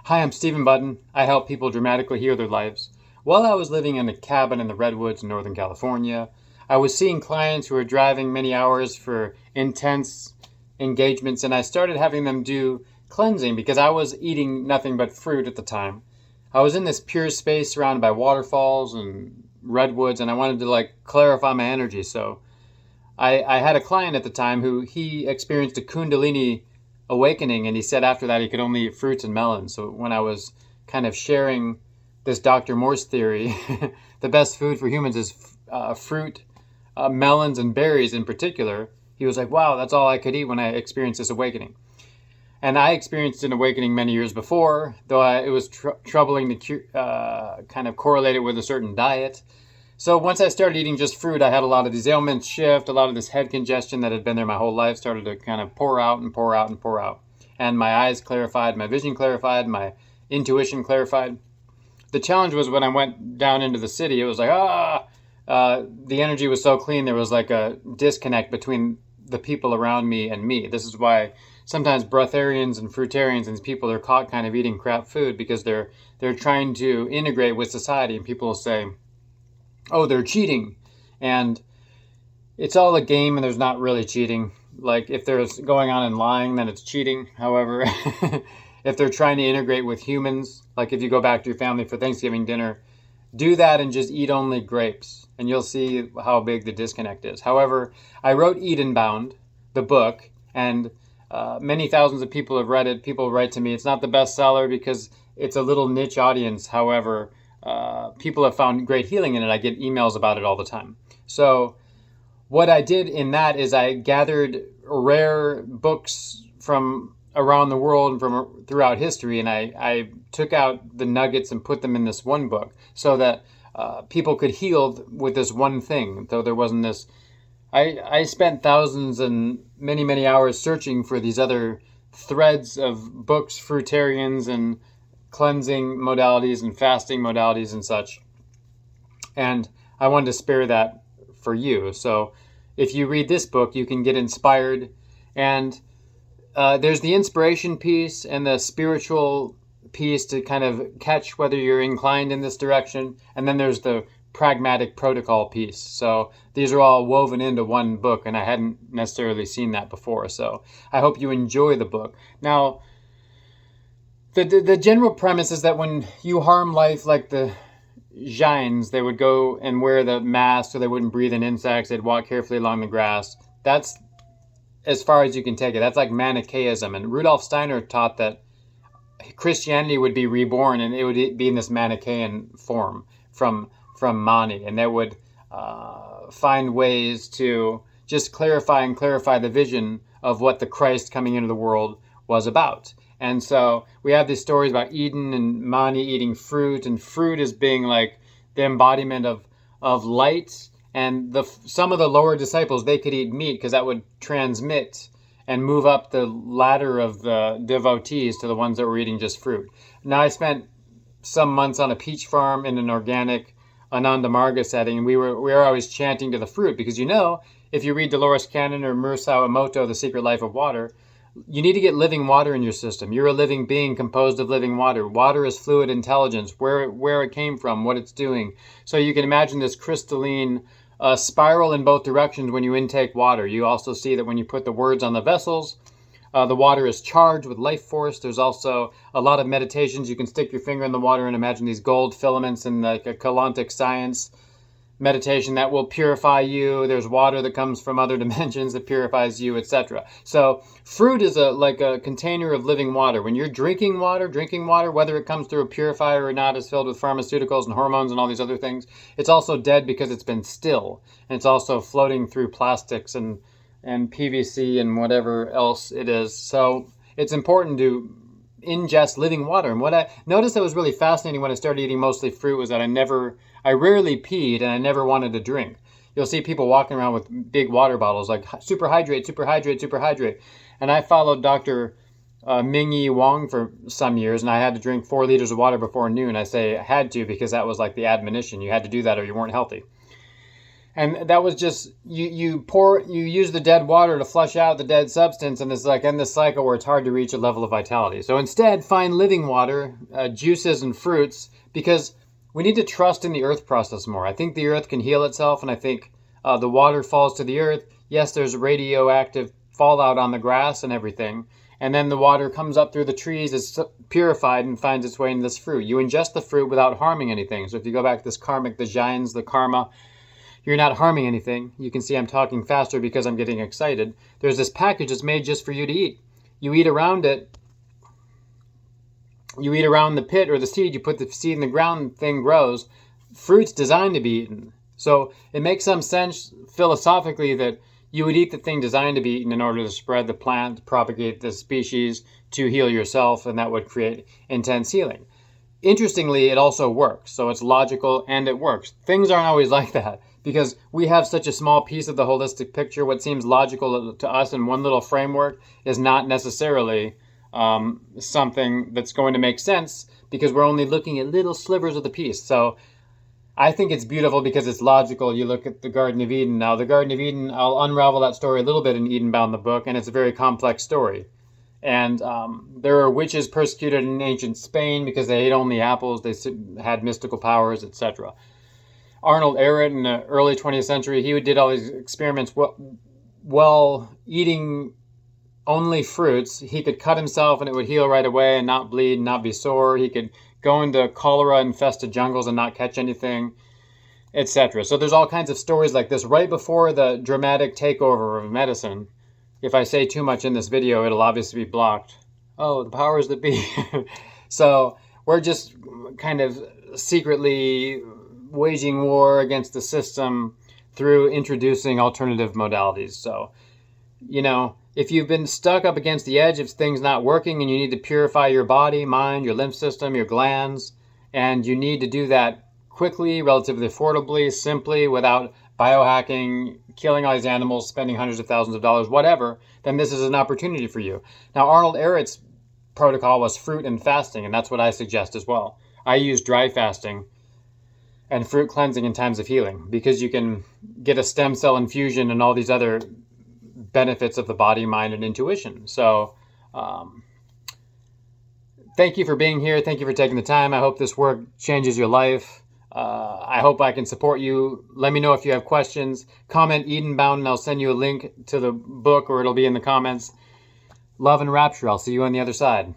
Hi, I'm Stephen Button. I help people dramatically heal their lives. While I was living in a cabin in the Redwoods in Northern California, I was seeing clients who were driving many hours for intense engagements, and I started having them do cleansing because I was eating nothing but fruit at the time. I was in this pure space surrounded by waterfalls and redwoods, and I wanted to clarify my energy. So I had a client at the time who he experienced a Kundalini awakening, and he said after that he could only eat fruits and melons. So when I was kind of sharing this Dr. Morse theory, the best food for humans is fruit, melons, and berries in particular, he was like, wow, that's all I could eat when I experienced this awakening. And I experienced an awakening many years before, though it was troubling to kind of correlate it with a certain diet. So once I started eating just fruit, I had a lot of these ailments shift, a lot of this head congestion that had been there my whole life started to kind of pour out and pour out and pour out. And my eyes clarified, my vision clarified, my intuition clarified. The challenge was when I went down into the city, it was like, the energy was so clean, there was like a disconnect between the people around me and me. This is why sometimes breatharians and fruitarians and people are caught kind of eating crap food because they're trying to integrate with society, and people will say, oh, they're cheating. And it's all a game, and there's not really cheating. Like, if there's going on and lying, then it's cheating. However, if they're trying to integrate with humans, like if you go back to your family for Thanksgiving dinner, do that and just eat only grapes, and you'll see how big the disconnect is. However, I wrote Edenbound, the book, and many thousands of people have read it. People write to me, it's not the bestseller because it's a little niche audience. However, people have found great healing in it. I get emails about it all the time. So what I did in that is I gathered rare books from around the world and from throughout history, and I took out the nuggets and put them in this one book so that people could heal with this one thing. Though there wasn't this, I spent thousands and many, many hours searching for these other threads of books, fruitarians and cleansing modalities and fasting modalities and such. And I wanted to spare that for you. So if you read this book, you can get inspired. And there's the inspiration piece and the spiritual piece to kind of catch whether you're inclined in this direction. And then there's the pragmatic protocol piece. So these are all woven into one book, and I hadn't necessarily seen that before. So I hope you enjoy the book. Now, the general premise is that when you harm life, like the Jains, they would go and wear the mask so they wouldn't breathe in insects. They'd walk carefully along the grass. That's as far as you can take it. That's like Manichaeism. And Rudolf Steiner taught that Christianity would be reborn, and it would be in this Manichaean form from Mani, and they would find ways to just clarify the vision of what the Christ coming into the world was about. And so we have these stories about Eden and Mani eating fruit, and fruit as being like the embodiment of light. And some of the lower disciples, they could eat meat because that would transmit and move up the ladder of the devotees to the ones that were eating just fruit. Now, I spent some months on a peach farm in an organic Ananda Marga setting, and we were always chanting to the fruit because, if you read Dolores Cannon or Mursao Emoto, The Secret Life of Water, you need to get living water in your system. You're a living being composed of living water. Water is fluid intelligence, where it came from, what it's doing. So you can imagine this crystalline spiral in both directions when you intake water. You also see that when you put the words on the vessels, the water is charged with life force. There's also a lot of meditations. You can stick your finger in the water and imagine these gold filaments in like a Kalantic science meditation that will purify you. There's water that comes from other dimensions that purifies you, etc. So fruit is like a container of living water. When you're drinking water, whether it comes through a purifier or not, is filled with pharmaceuticals and hormones and all these other things. It's also dead because it's been still. And it's also floating through plastics and PVC and whatever else it is. So it's important to ingest living water. And what I noticed that was really fascinating when I started eating mostly fruit was that I rarely peed, and I never wanted to drink. You'll see people walking around with big water bottles like super hydrate. And I followed Dr. Ming-Yi Wong for some years, and I had to drink 4 liters of water before noon. I say I had to because that was like the admonition. You had to do that or you weren't healthy. And that was just you use the dead water to flush out the dead substance, and it's like in this cycle where it's hard to reach a level of vitality. So instead, find living water, juices and fruits, because we need to trust in the earth process more. I think the earth can heal itself, and I think the water falls to the earth. Yes, there's radioactive fallout on the grass and everything, and then the water comes up through the trees, it's purified and finds its way into this fruit. You ingest the fruit without harming anything. So if you go back to this karmic, the jhans, the karma, you're not harming anything. You can see I'm talking faster because I'm getting excited. There's this package that's made just for you to eat. You eat around it. You eat around the pit or the seed. You put the seed in the ground, the thing grows. Fruit's designed to be eaten. So it makes some sense philosophically that you would eat the thing designed to be eaten in order to spread the plant, propagate the species, to heal yourself, and that would create intense healing. Interestingly, it also works. So it's logical and it works. Things aren't always like that because we have such a small piece of the holistic picture. What seems logical to us in one little framework is not necessarily something that's going to make sense because we're only looking at little slivers of the piece. So I think it's beautiful because it's logical. You look at the Garden of Eden. Now, the Garden of Eden, I'll unravel that story a little bit in Edenbound, the book, and it's a very complex story. And there are witches persecuted in ancient Spain because they ate only apples. They had mystical powers, etc. Arnold Ehret in the early 20th century, he did all these experiments while eating only fruits. He could cut himself and it would heal right away and not bleed and not be sore. He could go into cholera-infested jungles and not catch anything, etc. So there's all kinds of stories like this right before the dramatic takeover of medicine. If I say too much in this video, it'll obviously be blocked. Oh, the powers that be. So we're just kind of secretly waging war against the system through introducing alternative modalities. So, if you've been stuck up against the edge of things not working and you need to purify your body, mind, your lymph system, your glands, and you need to do that quickly, relatively affordably, simply, without biohacking, killing all these animals, spending hundreds of thousands of dollars, whatever, then this is an opportunity for you. Now, Arnold Ehret's protocol was fruit and fasting, and that's what I suggest as well. I use dry fasting and fruit cleansing in times of healing because you can get a stem cell infusion and all these other benefits of the body, mind, and intuition. So thank you for being here. Thank you for taking the time. I hope this work changes your life. I hope I can support you. Let me know if you have questions. Comment Edenbound and I'll send you a link to the book or it'll be in the comments. Love and rapture. I'll see you on the other side.